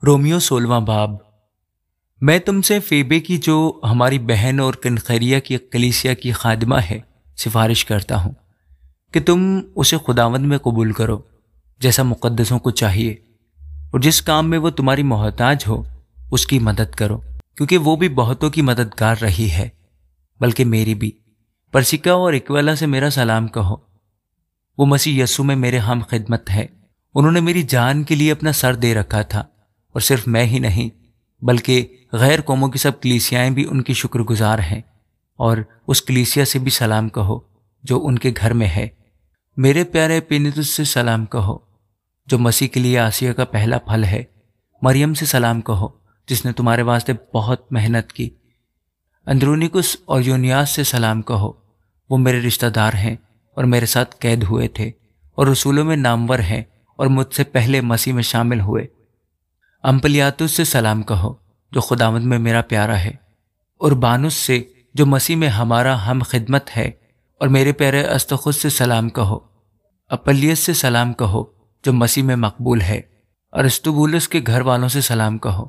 Romeo 16واں باب۔ میں تم سے فیبے کی جو ہماری بہن اور کنخیریا کی کلیسیا کی خادمہ ہے سفارش کرتا ہوں کہ تم اسے خداوند میں قبول کرو جیسا مقدسوں کو چاہیے، اور جس کام میں وہ تمہاری محتاج ہو اس کی مدد کرو، کیونکہ وہ بھی بہتوں کی مددگار رہی ہے، بلکہ میری بھی۔ پرسکا اور اکویلا سے میرا سلام کہو، وہ مسیح یسوع میں میرے ہم خدمت ہے۔ انہوں نے میری جان کے لیے اپنا سر دے رکھا تھا، اور صرف میں ہی نہیں بلکہ غیر قوموں کی سب کلیسیائیں بھی ان کی شکر گزار ہیں، اور اس کلیسیا سے بھی سلام کہو جو ان کے گھر میں ہے۔ میرے پیارے پینیتس سے سلام کہو جو مسیح کے لیے آسیہ کا پہلا پھل ہے۔ مریم سے سلام کہو جس نے تمہارے واسطے بہت محنت کی۔ اندرونیکس اور یونیاس سے سلام کہو، وہ میرے رشتہ دار ہیں اور میرے ساتھ قید ہوئے تھے اور رسولوں میں نامور ہیں اور مجھ سے پہلے مسیح میں شامل ہوئے۔ امپلیاتس سے سلام کہو جو خداوند میں میرا پیارا ہے۔ اربانس سے جو مسیح میں ہمارا ہم خدمت ہے، اور میرے پیارے استخس سے سلام کہو۔ اپلیس سے سلام کہو جو مسیح میں مقبول ہے۔ ارسطبولس کے گھر والوں سے سلام کہو۔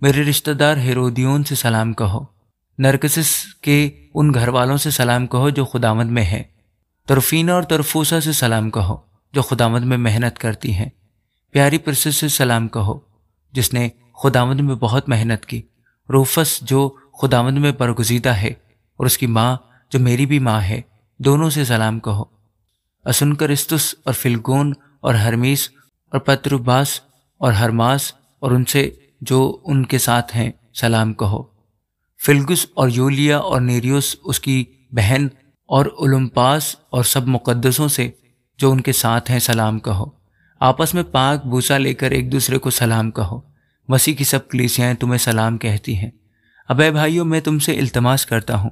میرے رشتہ دار ہیرودیون سے سلام کہو۔ نرکسس کے ان گھر والوں سے سلام کہو جو خداوند میں ہیں۔ طرفینہ اور طرفوسا سے سلام کہو جو خداوند میں محنت کرتی ہیں۔ پیاری پرسس سے سلام کہو جس نے خداوند میں بہت محنت کی۔ روفس جو خداوند میں برگزیدہ ہے، اور اس کی ماں جو میری بھی ماں ہے، دونوں سے سلام کہو۔ اسنکرستس اور فلگون اور ہرمیس اور پتروباس اور ہرماس اور ان سے جو ان کے ساتھ ہیں سلام کہو۔ فلگس اور یولیا اور نیریوس اس کی بہن اور اولمپاس اور سب مقدسوں سے جو ان کے ساتھ ہیں سلام کہو۔ آپس میں پاک بوسہ لے کر ایک دوسرے کو سلام کہو۔ مسیح کی سب کلیسیائیں تمہیں سلام کہتی ہیں۔ اب اے بھائیو، میں تم سے التماس کرتا ہوں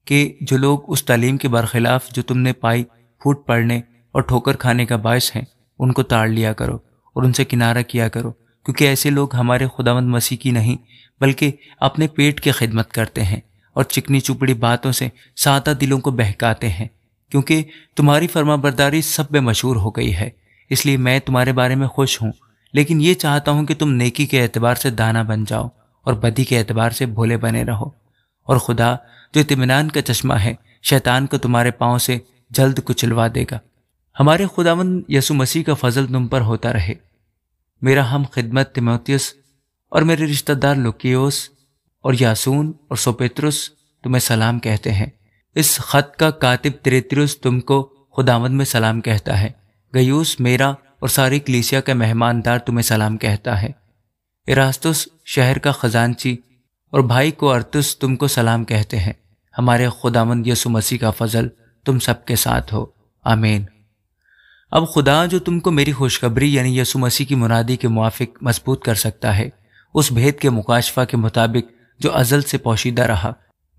کہ جو لوگ اس تعلیم کے برخلاف جو تم نے پائی پھوٹ پڑنے اور ٹھوکر کھانے کا باعث ہیں، ان کو تاڑ لیا کرو اور ان سے کنارہ کیا کرو، کیونکہ ایسے لوگ ہمارے خداوند مسیح کی نہیں بلکہ اپنے پیٹ کی خدمت کرتے ہیں اور چکنی چپڑی باتوں سے سادہ دلوں کو بہکاتے ہیں۔ کیونکہ تمہاری فرما برداری سب میں مشہور ہو گئی ہے، اس لیے میں تمہارے بارے میں خوش ہوں، لیکن یہ چاہتا ہوں کہ تم نیکی کے اعتبار سے دانا بن جاؤ اور بدی کے اعتبار سے بھولے بنے رہو۔ اور خدا جو اطمینان کا چشمہ ہے، شیطان کو تمہارے پاؤں سے جلد کچلوا دے گا۔ ہمارے خداوند یسوع مسیح کا فضل تم پر ہوتا رہے۔ میرا ہم خدمت تیموتھیوس اور میرے رشتہ دار لوکیوس اور یاسون اور سوپیترس تمہیں سلام کہتے ہیں۔ اس خط کا کاتب تریتیروس تم کو خداوند میں سلام کہتا ہے۔ گیوس میرا اور ساری کلیسیا کا مہماندار تمہیں سلام کہتا ہے۔ اراستس شہر کا خزانچی اور بھائی کو ارتس تم کو سلام کہتے ہیں۔ ہمارے خداوند یسوع مسیح کا فضل تم سب کے ساتھ ہو، آمین۔ اب خدا جو تم کو میری خوشخبری یعنی یسوع مسیح کی منادی کے موافق مضبوط کر سکتا ہے، اس بھید کے مکاشفہ کے مطابق جو ازل سے پوشیدہ رہا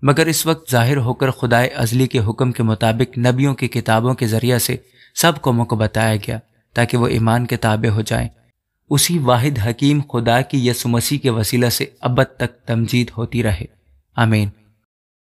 مگر اس وقت ظاہر ہو کر خدائے ازلی کے حکم کے مطابق نبیوں کی کتابوں کے ذریعہ سے سب قوموں کو بتایا گیا تاکہ وہ ایمان کے تابع ہو جائیں، اسی واحد حکیم خدا کی یسوع مسیح کے وسیلہ سے ابد تک تمجید ہوتی رہے، آمین۔